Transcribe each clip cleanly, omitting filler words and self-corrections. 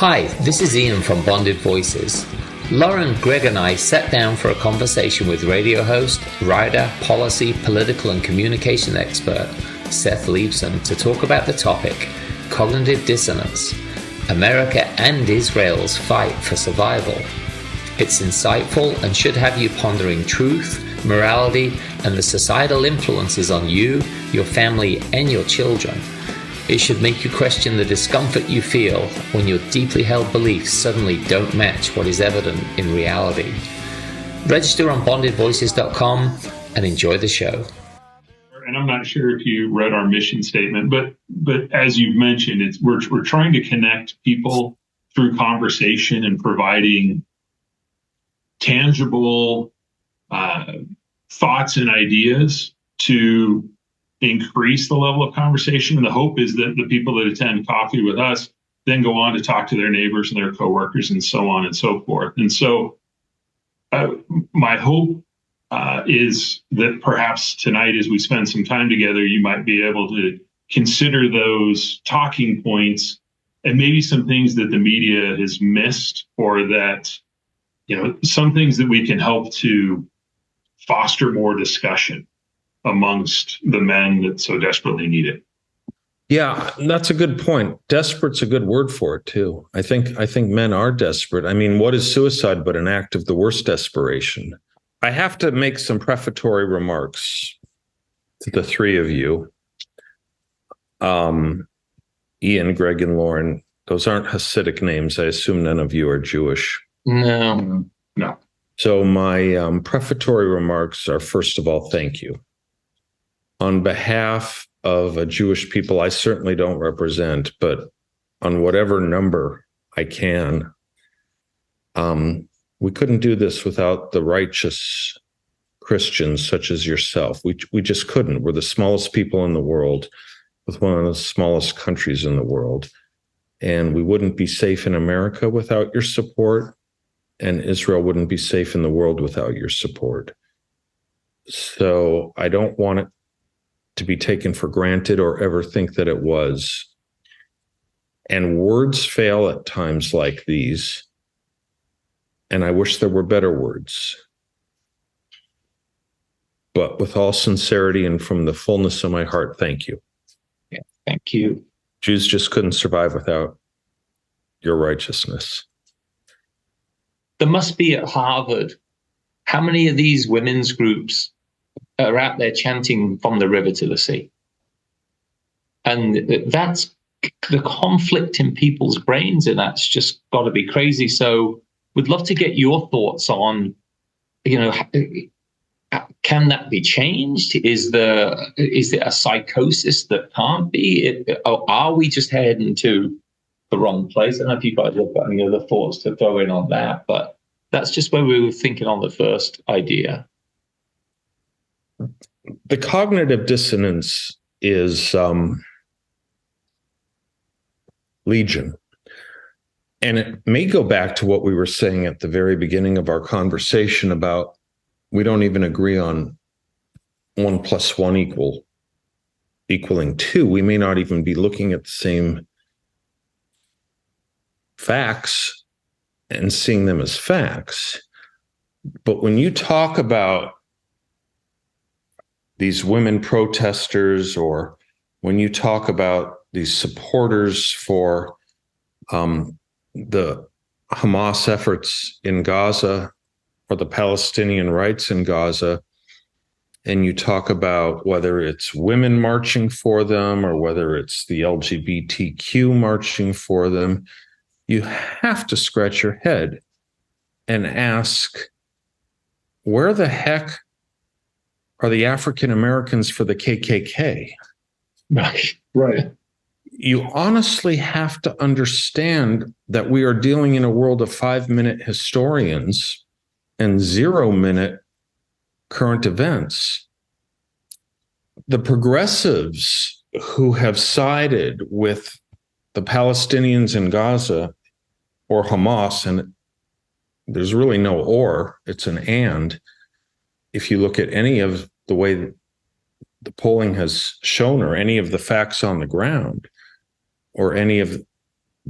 Hi, this is Ian from Bonded Voices. Loren, Greg and I sat down for a conversation with radio host, writer, policy, political and communication expert Seth Leibsohn to talk about the topic, cognitive dissonance, America and Israel's fight for survival. It's insightful and should have you pondering truth, morality, and the societal influences on you, your family, and your children. It should make you question the discomfort you feel when your deeply held beliefs suddenly don't match what is evident in reality. Register on bondedvoices.com and enjoy the show. And I'm not sure if you read our mission statement, but as you've mentioned, we're trying to connect people through conversation and providing tangible thoughts and ideas to increase the level of conversation. And the hope is that the people that attend coffee with us then go on to talk to their neighbors and their coworkers and so on and so forth. And so my hope is that perhaps tonight, as we spend some time together, you might be able to consider those talking points and maybe some things that the media has missed, or that, some things that we can help to foster more discussion amongst the men that so desperately need it. Yeah, that's a good point. Desperate's a good word for it too. I think men are desperate. I mean, what is suicide but an act of the worst desperation? I have to make some prefatory remarks to the three of you. Ian, Greg, and Loren, those aren't Hasidic names. I assume none of you are Jewish. No. So my prefatory remarks are, first of all, thank you. On behalf of a Jewish people I certainly don't represent, but on whatever number I can, we couldn't do this without the righteous Christians such as yourself. We just couldn't. We're the smallest people in the world with one of the smallest countries in the world. And we wouldn't be safe in America without your support, and Israel wouldn't be safe in the world without your support. So I don't want it to be taken for granted or ever think that it was. And words fail at times like these. And I wish there were better words. But with all sincerity and from the fullness of my heart, thank you. Yeah, thank you. Jews just couldn't survive without your righteousness. There must be at Harvard, how many of these women's groups are out there chanting from the river to the sea? And that's the conflict in people's brains, and that's just got to be crazy. So we'd love to get your thoughts on, can that be changed? Is it a psychosis that can't be? Are we just heading to the wrong place? I don't know if you guys have got any other thoughts to throw in on that, but that's just where we were thinking on the first idea. The cognitive dissonance is legion. And it may go back to what we were saying at the very beginning of our conversation about we don't even agree on 1 + 1 equaling 2. We may not even be looking at the same facts and seeing them as facts. But when you talk about these women protesters, or when you talk about these supporters for the Hamas efforts in Gaza or the Palestinian rights in Gaza, and you talk about whether it's women marching for them or whether it's the LGBTQ marching for them, you have to scratch your head and ask, where the heck are the African Americans for the KKK? Right. You honestly have to understand that we are dealing in a world of 5-minute historians and 0-minute current events. The progressives who have sided with the Palestinians in Gaza or Hamas, and there's really no or, it's an and. If you look at any of the way the polling has shown, or any of the facts on the ground, or any of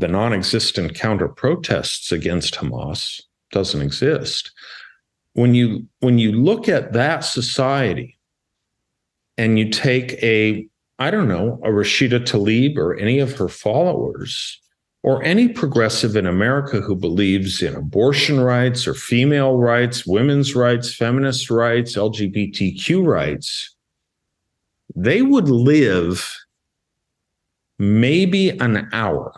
the non-existent counter-protests against Hamas doesn't exist. When you look at that society and you take a Rashida Tlaib or any of her followers, or any progressive in America who believes in abortion rights or female rights, women's rights, feminist rights, LGBTQ rights, they would live maybe an hour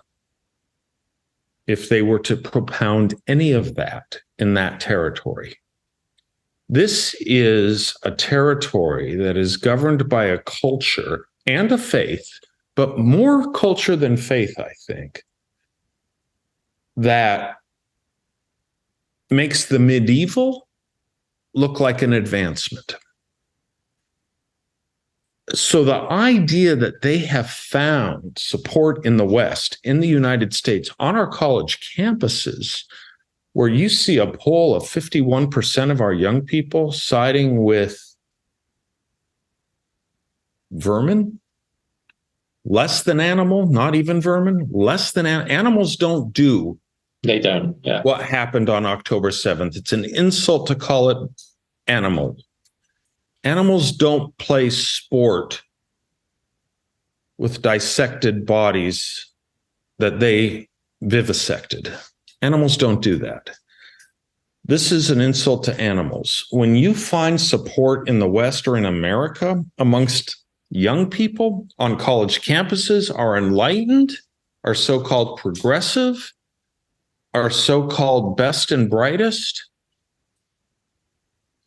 if they were to propound any of that in that territory. This is a territory that is governed by a culture and a faith, but more culture than faith, I think, that makes the medieval look like an advancement. So the idea that they have found support in the West, in the United States, on our college campuses, where you see a poll of 51% of our young people siding with vermin, less than animal, not even vermin, less than animals don't do. They don't. Yeah. What happened on October 7th. It's an insult to call it animal. Animals don't play sport with dissected bodies that they vivisected. Animals don't do that. This is an insult to animals. When you find support in the West or in America amongst young people on college campuses, are enlightened, are so-called progressive, are so-called best and brightest,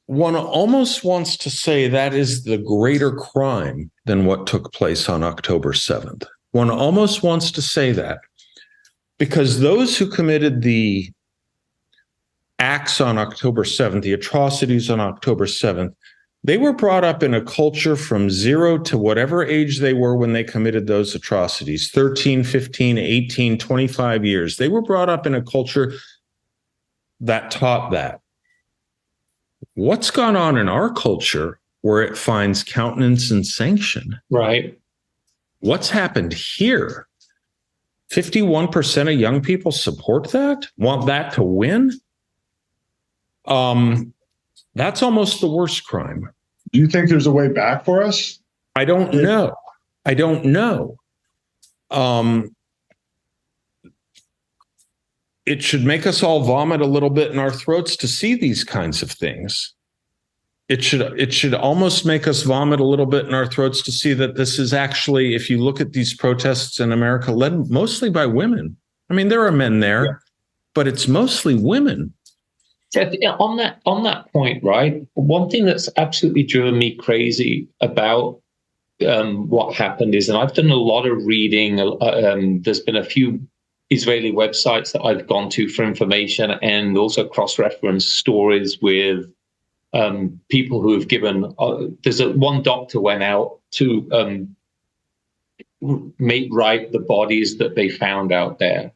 one almost wants to say that is the greater crime than what took place on October 7th. One almost wants to say that because those who committed the acts on October 7th, the atrocities on October 7th, they were brought up in a culture from 0 to whatever age they were when they committed those atrocities, 13, 15, 18, 25 years. They were brought up in a culture that taught that. What's gone on in our culture where it finds countenance and sanction? Right. What's happened here? 51% of young people support that, want that to win. That's almost the worst crime. Do you think there's a way back for us? I don't know. It should make us all vomit a little bit in our throats to see these kinds of things. It should almost make us vomit a little bit in our throats to see that this is actually, if you look at these protests in America, led mostly by women. I mean, there are men there, but it's mostly women. On that point, right? One thing that's absolutely driven me crazy about what happened is, and I've done a lot of reading. There's been a few Israeli websites that I've gone to for information, and also cross-reference stories with people who have given. There's one doctor went out to make right the bodies that they found out there.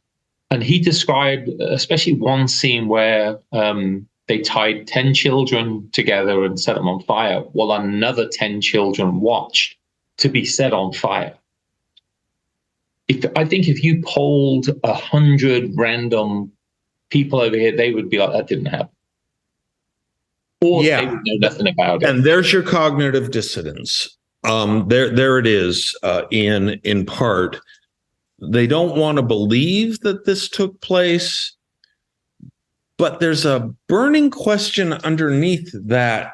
And he described especially one scene where they tied 10 children together and set them on fire, while another 10 children watched to be set on fire. I think if you polled 100 random people over here, they would be like, that didn't happen. Or they would know nothing about it. And there's your cognitive dissonance. There it is, in part. They don't want to believe that this took place, but there's a burning question underneath that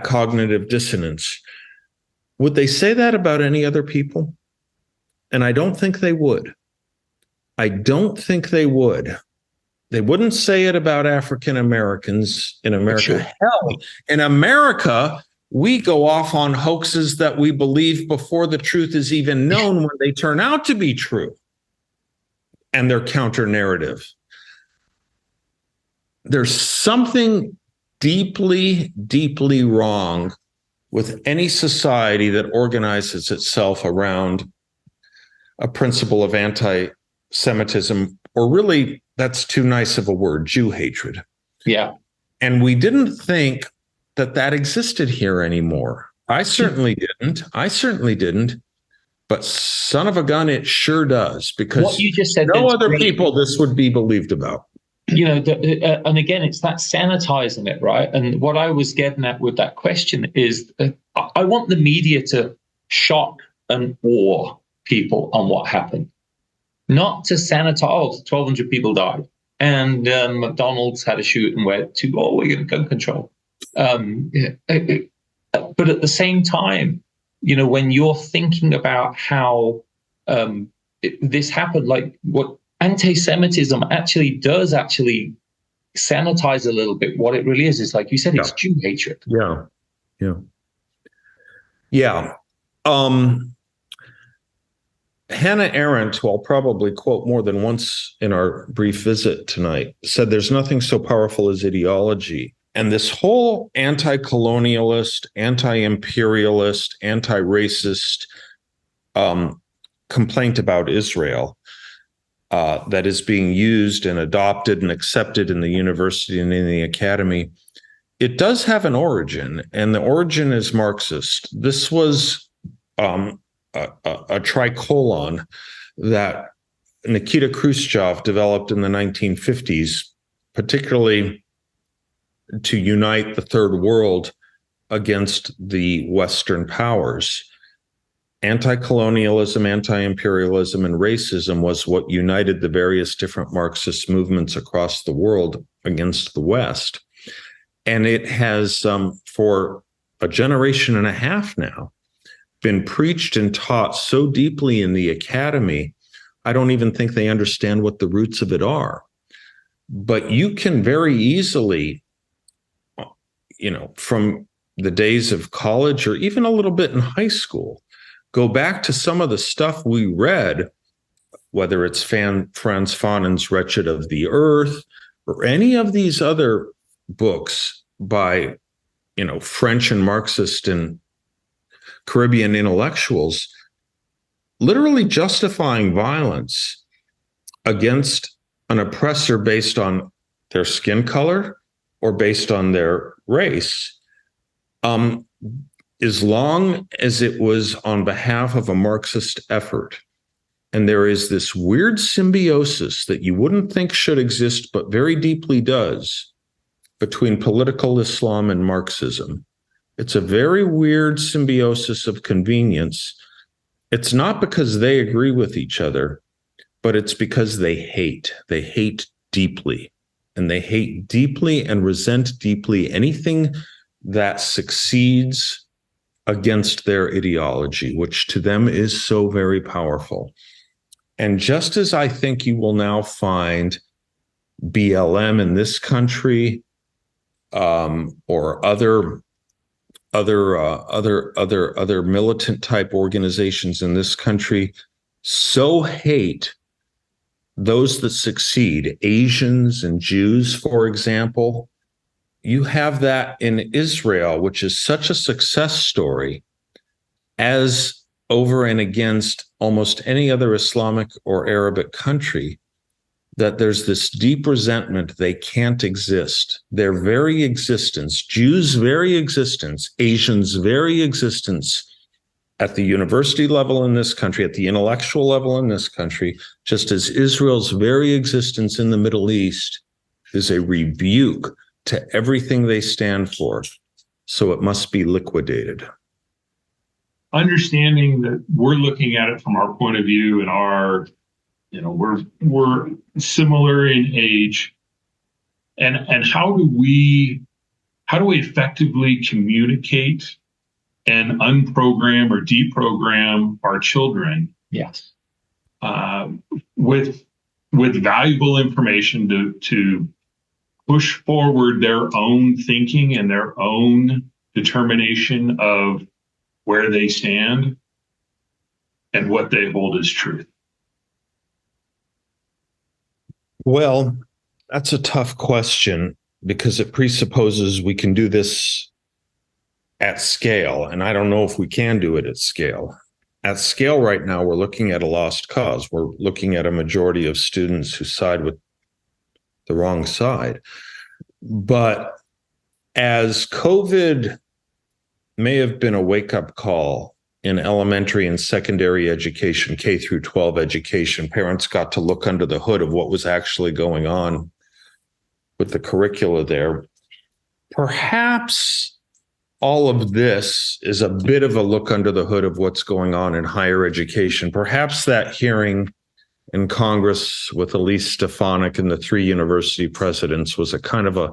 cognitive dissonance. Would they say that about any other people? And I don't think they would. I don't think they would. They wouldn't say it about African Americans in America. Sure. Hell, in America, we go off on hoaxes that we believe before the truth is even known when they turn out to be true. And they're counter-narrative. There's something deeply, deeply wrong with any society that organizes itself around a principle of anti-Semitism, or really, that's too nice of a word, Jew hatred. Yeah. And we didn't think that existed here anymore. I certainly didn't. But son of a gun, it sure does, because what you just said, no other people this would be believed about. And again, it's that sanitizing it, right? And what I was getting at with that question is, I want the media to shock and awe people on what happened, not to sanitize. Oh, 1,200 people died, and McDonald's had a shoot, and we're going to gun control. But at the same time, when you're thinking about how this happened, like what anti-Semitism actually sanitize a little bit. What it really is like you said, it's Jew hatred. Yeah. Hannah Arendt, who I'll probably quote more than once in our brief visit tonight, said there's nothing so powerful as ideology. And this whole anti-colonialist, anti-imperialist, anti-racist complaint about Israel that is being used and adopted and accepted in the university and in the academy, it does have an origin, and the origin is Marxist. This was a tricolon that Nikita Khrushchev developed in the 1950s, particularly to unite the third world against the Western powers. Anti-colonialism, anti-imperialism, and racism was what united the various different Marxist movements across the world against the West. And it has, for a generation and a half now, been preached and taught so deeply in the academy, I don't even think they understand what the roots of it are. But you can very easily, from the days of college or even a little bit in high school, go back to some of the stuff we read, whether it's Frantz Fanon's Wretched of the Earth or any of these other books by, French and Marxist and Caribbean intellectuals, literally justifying violence against an oppressor based on their skin color or based on their race, as long as it was on behalf of a Marxist effort. And there is this weird symbiosis that you wouldn't think should exist, but very deeply does, between political Islam and Marxism. It's a very weird symbiosis of convenience. It's not because they agree with each other, but it's because they hate. They hate deeply. And they hate deeply and resent deeply anything that succeeds against their ideology, which to them is so very powerful. And just as I think you will now find BLM in this country, or other militant type organizations in this country so hate those that succeed, Asians and Jews, for example, you have that in Israel, which is such a success story, as over and against almost any other Islamic or Arabic country, that there's this deep resentment they can't exist. Their very existence, Jews' very existence, Asians' very existence at the university level in this country, at the intellectual level in this country, just as Israel's very existence in the Middle East is a rebuke to everything they stand for. So it must be liquidated. Understanding that we're looking at it from our point of view and our, we're similar in age, and how do we effectively communicate and unprogram or deprogram our children? Yes. With valuable information to push forward their own thinking and their own determination of where they stand and what they hold as truth? Well, that's a tough question because it presupposes we can do this at scale. And I don't know if we can do it at scale. At scale right now, we're looking at a lost cause. We're looking at a majority of students who side with the wrong side. But as COVID may have been a wake-up call in elementary and secondary education, K through 12 education. Parents got to look under the hood of what was actually going on with the curricula there. Perhaps all of this is a bit of a look under the hood of what's going on in higher education. Perhaps that hearing in Congress with Elise Stefanik and the 3 university presidents was a kind of a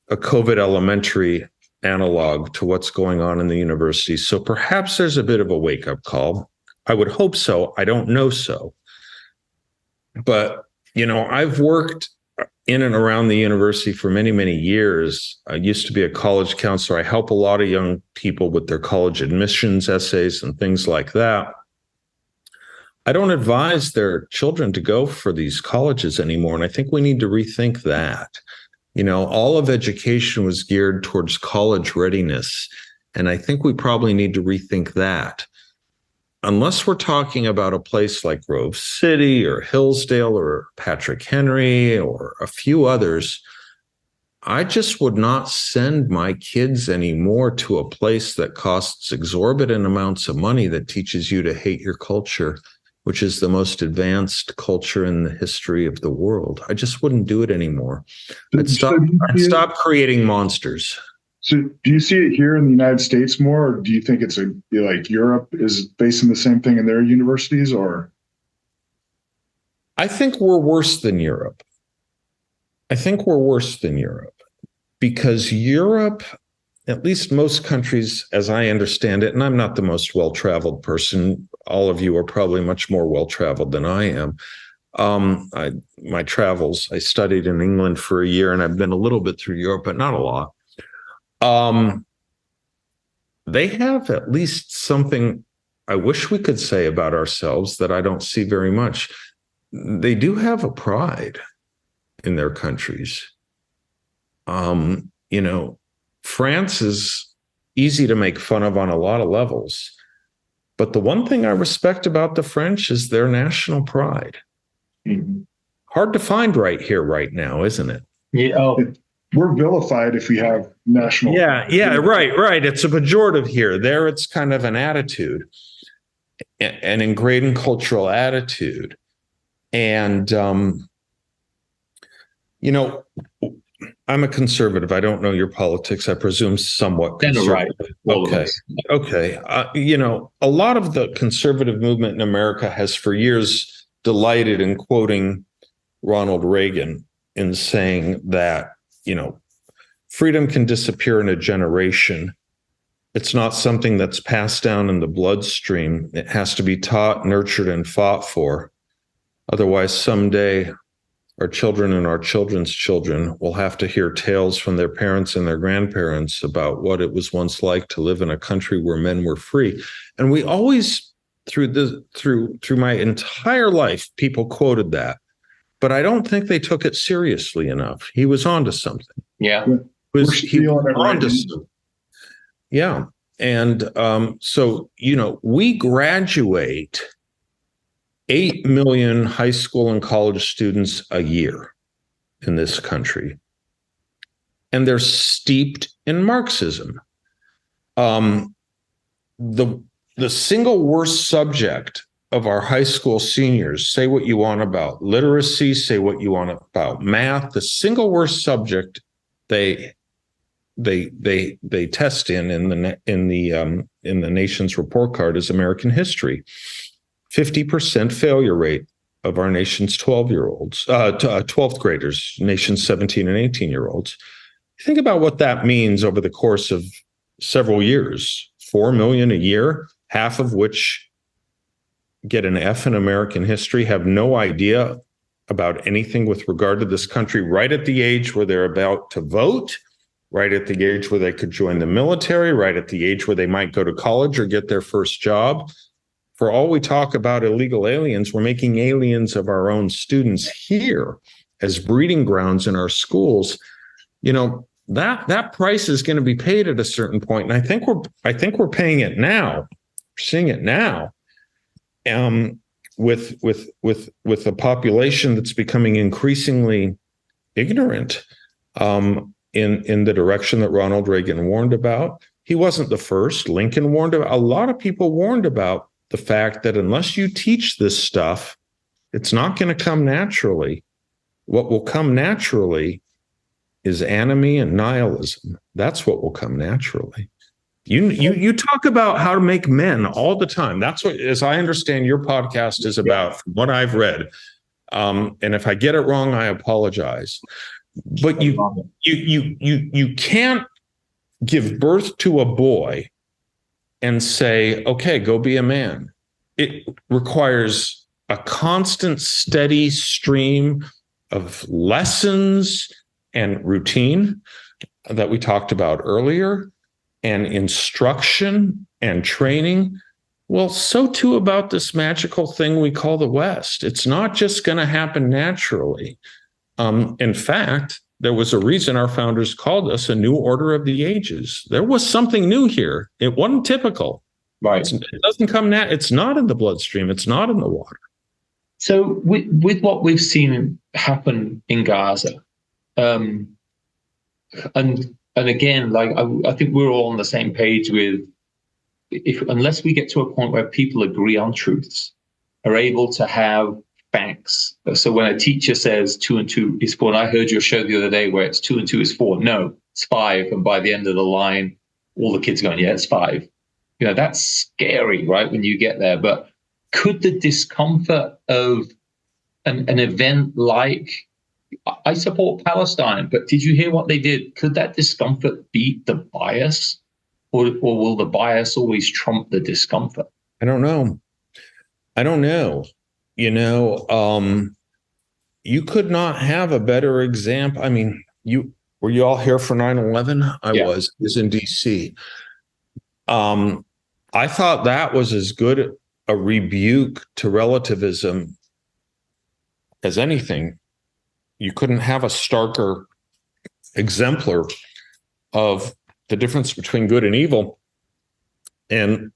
COVID elementary analog to what's going on in the university. So perhaps there's a bit of a wake-up call. I would hope so. I don't know so. But, I've worked in and around the university for many, many years. I used to be a college counselor. I help a lot of young people with their college admissions essays and things like that. I don't advise their children to go for these colleges anymore. And I think we need to rethink that. All of education was geared towards college readiness. And I think we probably need to rethink that. Unless we're talking about a place like Grove City or Hillsdale or Patrick Henry or a few others, I just would not send my kids anymore to a place that costs exorbitant amounts of money that teaches you to hate your culture, which is the most advanced culture in the history of the world. I just wouldn't do it anymore. I'd stop creating monsters. So do you see it here in the United States more, or do you think it's like Europe is facing the same thing in their universities, or? I think we're worse than Europe. Because Europe, at least most countries, as I understand it, and I'm not the most well-traveled person, all of you are probably much more well-traveled than I am. My travels, I studied in England for a year, and I've been a little bit through Europe, but not a lot. They have at least something I wish we could say about ourselves that I don't see very much. They do have a pride in their countries. France is easy to make fun of on a lot of levels. But the one thing I respect about the French is their national pride. Mm-hmm. Hard to find right here, right now, isn't it? Yeah. We're vilified if we have national. Yeah, right. It's a pejorative here. There, it's kind of an attitude, an ingrained cultural attitude. And, I'm a conservative. I don't know your politics. I presume somewhat conservative. Right. Okay. A lot of the conservative movement in America has for years delighted in quoting Ronald Reagan in saying that, freedom can disappear in a generation. It's not something that's passed down in the bloodstream. It has to be taught, nurtured, and fought for. Otherwise, someday, our children and our children's children will have to hear tales from their parents and their grandparents about what it was once like to live in a country where men were free. And we always, through my entire life, people quoted that. But I don't think they took it seriously enough. He was onto something. Yeah. He was onto something. Yeah. And so, we graduate 8 million high school and college students a year in this country. And they're steeped in Marxism. The single worst subject of our high school seniors, say what you want about literacy, say what you want about math, the single worst subject they test in the nation's report card is American history. 50% failure rate of our nation's 12th graders, nation's 17 and 18-year-olds. Think about what that means over the course of several years. 4 million a year, half of which get an F in American history, have no idea about anything with regard to this country, right at the age where they're about to vote, right at the age where they could join the military, right at the age where they might go to college or get their first job. For all we talk about illegal aliens, we're making aliens of our own students here as breeding grounds in our schools. That price is going to be paid at a certain point, and I think we're paying it now. We're seeing it now. With a population that's becoming increasingly ignorant in the direction that Ronald Reagan warned about. He wasn't the first. Lincoln warned about, a lot of people warned about the fact that unless you teach this stuff, it's not going to come naturally. What will come naturally is anomie and nihilism. That's what will come naturally. You talk about how to make men all the time. That's what, as I understand, your podcast is about, from what I've read. And if I get it wrong, I apologize. But you can't give birth to a boy and say, okay, go be a man. It requires a constant, steady stream of lessons and routine that we talked about earlier, and instruction and training. Well, so too about this magical thing we call the West. It's not just going to happen naturally. In fact, there was a reason our founders called us a new order of the ages. There was something new here. It wasn't typical. Right. It doesn't come it's not in the bloodstream. It's not in the water. So with what we've seen happen in Gaza, and again, like I think we're all on the same page with, unless we get to a point where people agree on truths, are able to have facts. So when a teacher says 2 and 2 is 4, and I heard your show the other day where it's 2 and 2 is 4. No, it's 5. And by the end of the line, all the kids going, yeah, it's 5. You know, that's scary, right? When you get there. But could the discomfort of an event like, I support Palestine, but did you hear what they did? Could that discomfort beat the bias? Or will the bias always trump the discomfort? I don't know. You know, you could not have a better example. I mean, were you all here for 9/11? I was in DC. I thought that was as good a rebuke to relativism as anything. You couldn't have a starker exemplar of the difference between good and evil. And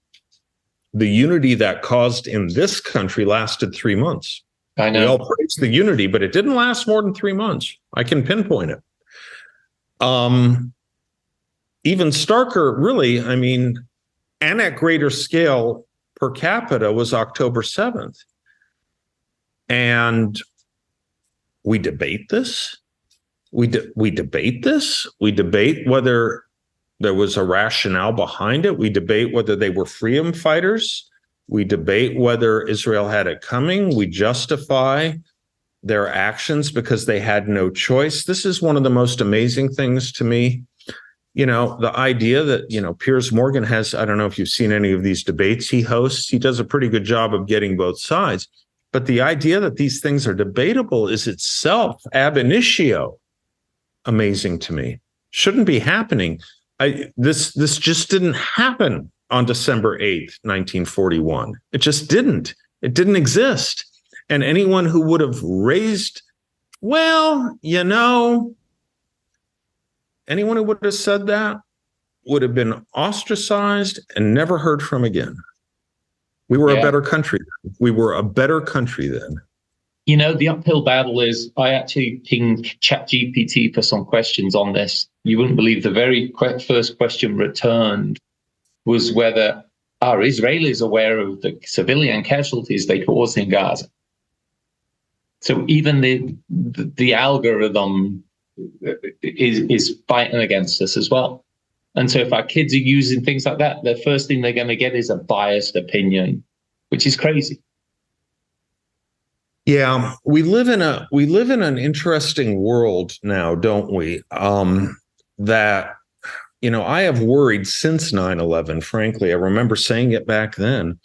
the unity that caused in this country lasted 3 months. I know. We all praise the unity, but it didn't last more than 3 months. I can pinpoint it. Even starker, really, I mean, and at greater scale per capita, was October 7th. And we debate this. We debate this. We debate whether there was a rationale behind it. We debate whether they were freedom fighters. We debate whether Israel had it coming. We justify their actions because they had no choice. This is one of the most amazing things to me. You know, the idea that, you know, Piers Morgan has, I don't know if you've seen any of these debates he hosts. He does a pretty good job of getting both sides. But the idea that these things are debatable is itself ab initio amazing to me. Shouldn't be happening. This just didn't happen on December 8th, 1941. It just didn't. It didn't exist. And anyone who would have raised, well, you know, anyone who would have said that would have been ostracized and never heard from again. We were a better country. We were a better country then. You know, the uphill battle is, I actually pinged ChatGPT for some questions on this. You wouldn't believe the very first question returned was whether are Israelis aware of the civilian casualties they caused in Gaza? So even the algorithm is fighting against us as well. And so if our kids are using things like that, the first thing they're going to get is a biased opinion, which is crazy. Yeah, we live in an interesting world now, don't we? That, you know, I have worried since 9/11, frankly. I remember saying it back then.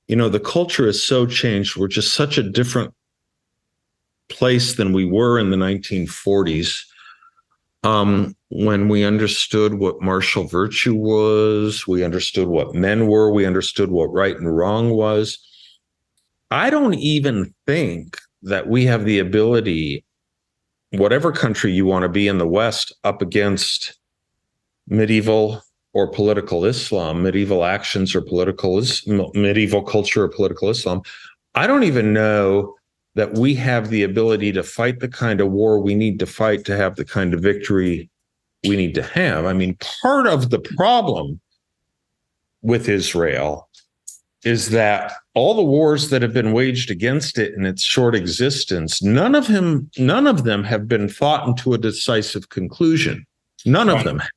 You know, the culture has so changed. We're just such a different place than we were in the 1940s. When we understood what martial virtue was, we understood what men were, we understood what right and wrong was. I don't even think that we have the ability, whatever country you want to be in the West, up against medieval or political Islam, medieval actions or medieval culture or political Islam. I don't even know that we have the ability to fight the kind of war we need to fight to have the kind of victory need to have. I mean, part of the problem with Israel is that all the wars that have been waged against it in its short existence, none of them have been fought into a decisive conclusion. None of them have.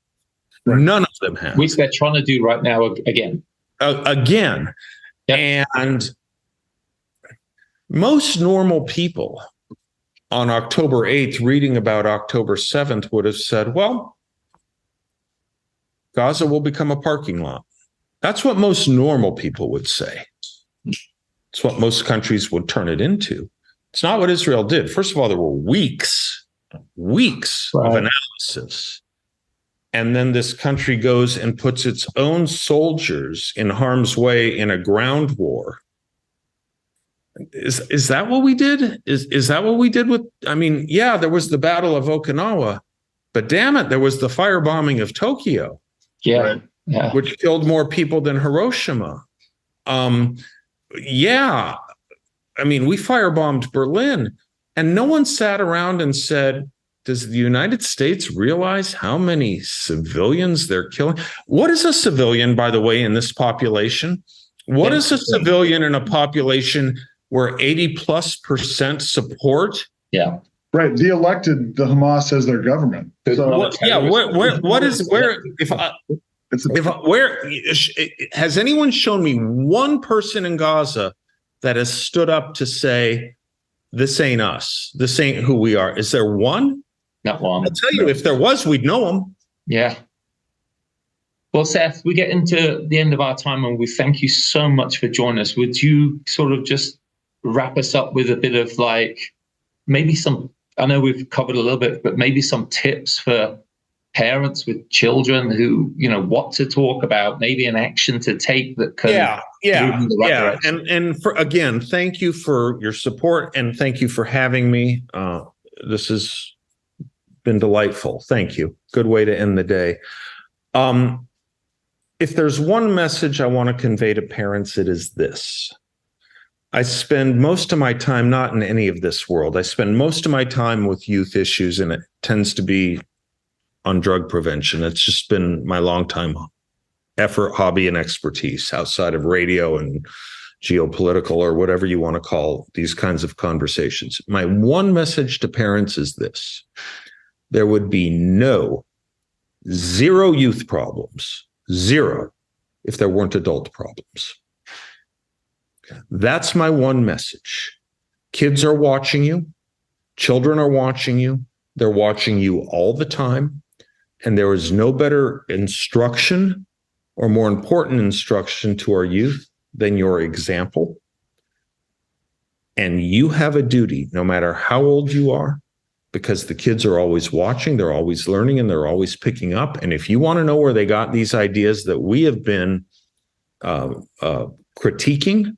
None of them have. Which they're trying to do right now again. Again. Yep. And most normal people on October 8th, reading about October 7th, would have said, well, Gaza will become a parking lot. That's what most normal people would say. It's what most countries would turn it into. It's not what Israel did. First of all, there were weeks of analysis. And then this country goes and puts its own soldiers in harm's way in a ground war. Is that what we did? Is that what we did with, I mean, yeah, there was the Battle of Okinawa, but damn it, there was the firebombing of Tokyo. Yeah. Right. Yeah. Which killed more people than Hiroshima. Yeah. I mean, we firebombed Berlin, and no one sat around and said, does the United States realize how many civilians they're killing? What is a civilian, by the way, in this population? What is a civilian in a population where 80+% support? Yeah. Right. The Hamas as their government. So, has anyone shown me one person in Gaza that has stood up to say, this ain't us, this ain't who we are? Is there one? Not one. I'll tell you, if there was, we'd know them. Yeah. Well, Seth, we get into the end of our time, and we thank you so much for joining us. Would you sort of just wrap us up with a bit of maybe some, I know we've covered a little bit, but maybe some tips for parents with children who, what to talk about, maybe an action to take that can move in the right direction. And again, thank you for your support, and thank you for having me. This has been delightful. Thank you. Good way to end the day. If there's one message I want to convey to parents, it is this. I spend most of my time not in any of this world. I spend most of my time with youth issues, and it tends to be on drug prevention. It's just been my longtime effort, hobby, and expertise outside of radio and geopolitical or whatever you want to call these kinds of conversations. My one message to parents is this. There would be zero youth problems, zero, if there weren't adult problems. That's my one message. Kids are watching you. Children are watching you. They're watching you all the time. And there is no better instruction or more important instruction to our youth than your example. And you have a duty, no matter how old you are, because the kids are always watching, they're always learning, and they're always picking up. And if you want to know where they got these ideas that we have been critiquing,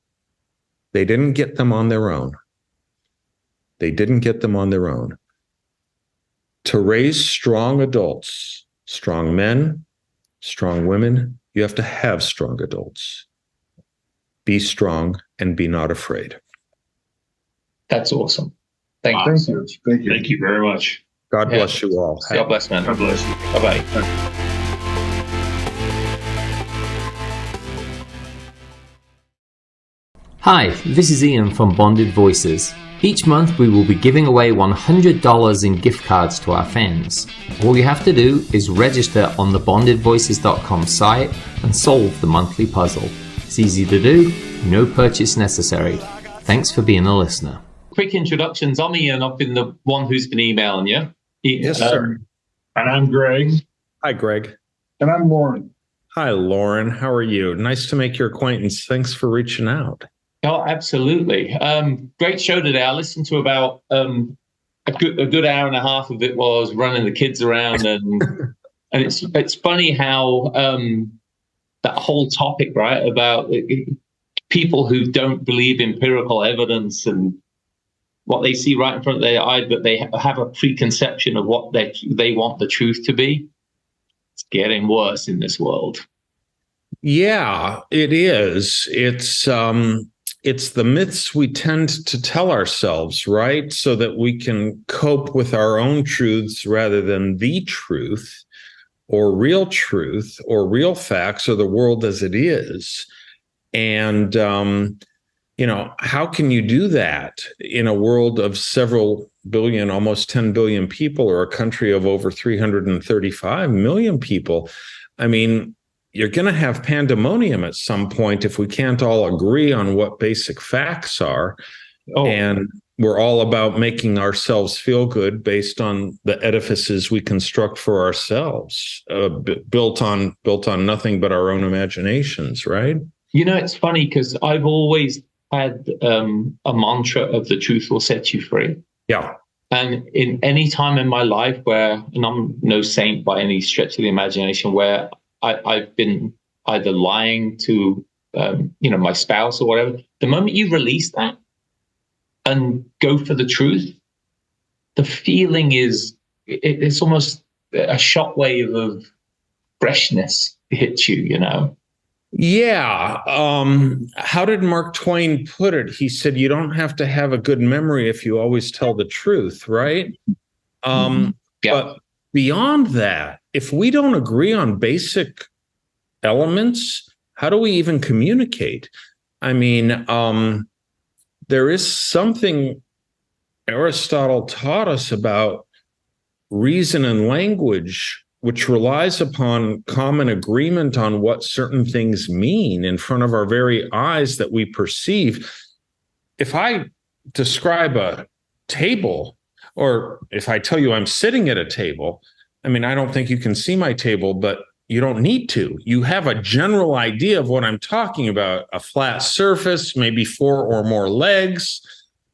they didn't get them on their own. They didn't get them on their own. To raise strong adults, strong men, strong women, you have to have strong adults. Be strong and be not afraid. That's awesome. Thank you. Thank you very much. God bless you all. God bless, man. God bless you. Bye-bye. Hi, this is Ian from Bonded Voices. Each month we will be giving away $100 in gift cards to our fans. All you have to do is register on the bondedvoices.com site and solve the monthly puzzle. It's easy to do, no purchase necessary. Thanks for being a listener. Quick introductions. I'm Ian. I've been the one who's been emailing you. Yes, sir. And I'm Greg. Hi, Greg. And I'm Loren. Hi, Loren. How are you? Nice to make your acquaintance. Thanks for reaching out. Oh, absolutely. Great show today. I listened to about a good hour and a half of it while I was running the kids around, and it's funny how that whole topic, right, about people who don't believe empirical evidence and what they see right in front of their eye, but they have a preconception of what they want the truth to be. It's getting worse in this world. Yeah, it is. It's the myths we tend to tell ourselves, right? So that we can cope with our own truths rather than the truth. or real truth or real facts or the world as it is. And, how can you do that in a world of several billion, almost 10 billion people, or a country of over 335 million people? I mean, you're going to have pandemonium at some point if we can't all agree on what basic facts are. And we're all about making ourselves feel good based on the edifices we construct for ourselves, built on nothing but our own imaginations, right? It's funny because I've always had a mantra of the truth will set you free. Yeah. And in any time in my life where, and I'm no saint by any stretch of the imagination, where I've been either lying to, my spouse or whatever, the moment you release that and go for the truth, the feeling is, it's almost a shockwave of freshness hits you, Yeah. How did Mark Twain put it? He said, you don't have to have a good memory if you always tell the truth, right? But beyond that, if we don't agree on basic elements, how do we even communicate? I mean, there is something Aristotle taught us about reason and language, which relies upon common agreement on what certain things mean in front of our very eyes that we perceive. If I describe a table, or if I tell you I'm sitting at a table, I mean, I don't think you can see my table, but you don't need to. You have a general idea of what I'm talking about: a flat surface, maybe 4 or more legs.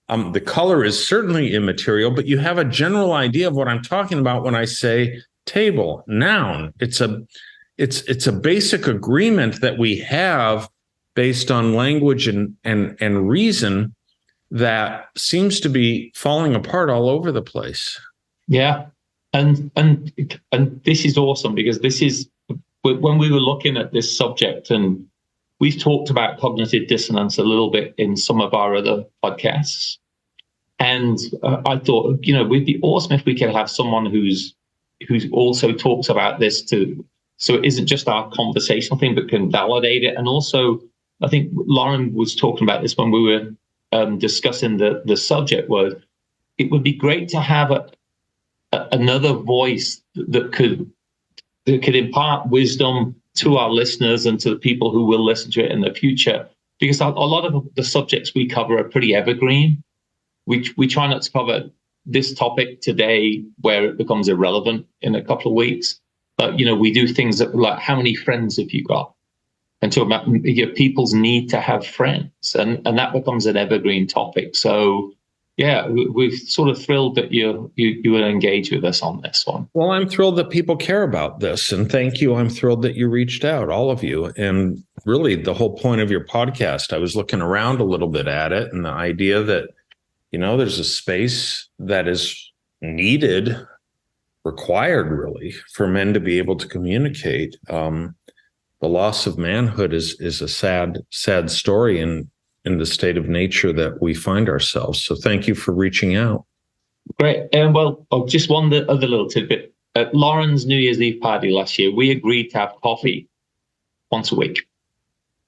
The color is certainly immaterial, but you have a general idea of what I'm talking about when I say table, noun. It's a basic agreement that we have based on language and reason that seems to be falling apart all over the place. Yeah. And this is awesome, because this is when we were looking at this subject, and we've talked about cognitive dissonance a little bit in some of our other podcasts. And I thought, it'd be awesome if we could have someone who also talks about this too. So it isn't just our conversational thing, but can validate it. And also, I think Loren was talking about this when we were discussing the subject, was it would be great to have another voice that could impart wisdom to our listeners and to the people who will listen to it in the future. Because a lot of the subjects we cover are pretty evergreen. We try not to cover this topic today where it becomes irrelevant in a couple of weeks. But, we do things that, like, how many friends have you got? And talk about people's need to have friends. And that becomes an evergreen topic. So, yeah, we're sort of thrilled that you will engage with us on this one. Well, I'm thrilled that people care about this. And thank you. I'm thrilled that you reached out, all of you. And really, the whole point of your podcast, I was looking around a little bit at it, and the idea that, there's a space that is needed, required really, for men to be able to communicate. The loss of manhood is a sad story in the state of nature that we find ourselves. So thank you for reaching out. Great. Well, just one other little tidbit. At Loren's New Year's Eve party last year, we agreed to have coffee once a week.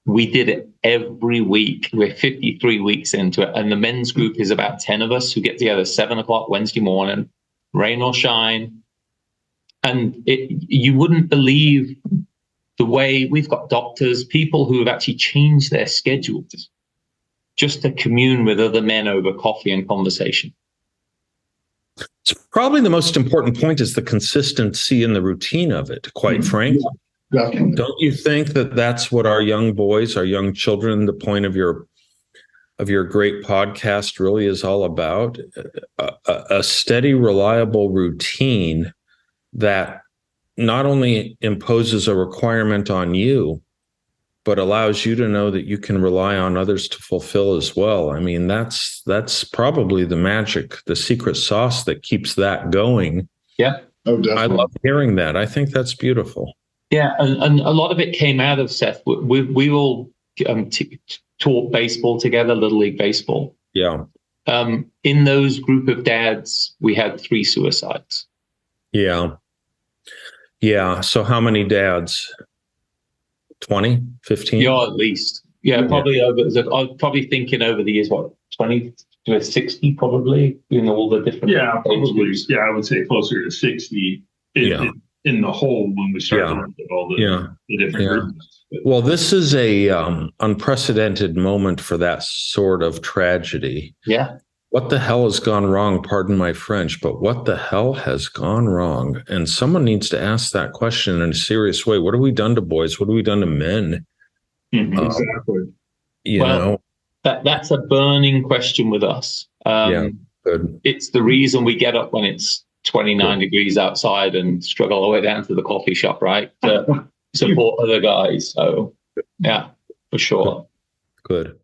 We did it every week. We're 53 weeks into it. And the men's group is about 10 of us who get together 7:00 Wednesday morning, rain or shine. And you wouldn't believe the way we've got doctors, people who have actually changed their schedules just to commune with other men over coffee and conversation. It's probably the most important point is the consistency in the routine of it, quite frankly. Definitely. Don't you think that that's what our young boys, our young children, the point of your great podcast really is all about? A steady, reliable routine that not only imposes a requirement on you, but allows you to know that you can rely on others to fulfill as well. I mean, that's probably the magic, the secret sauce that keeps that going. Yeah. Oh, definitely. I love hearing that. I think that's beautiful. Yeah, and a lot of it came out of Seth. We all taught baseball together, Little League baseball. Yeah. In those group of dads, we had 3 suicides. Yeah. Yeah. So how many dads? 20, 15? Yeah, at least. Yeah, probably over. I was probably thinking over the years, what, 20 to 60, probably, in all the different. Yeah, probably. Yeah, I would say closer to 60 in the whole when we start to look at all the different groups. Well, this is a unprecedented moment for that sort of tragedy. Yeah. What the hell has gone wrong? Pardon my French, but what the hell has gone wrong? And someone needs to ask that question in a serious way. What have we done to boys? What have we done to men? Exactly. You know, that's a burning question with us. Good. It's the reason we get up when it's 29 degrees outside and struggle all the way down to the coffee shop, right? To support other guys. So, yeah, for sure. Good.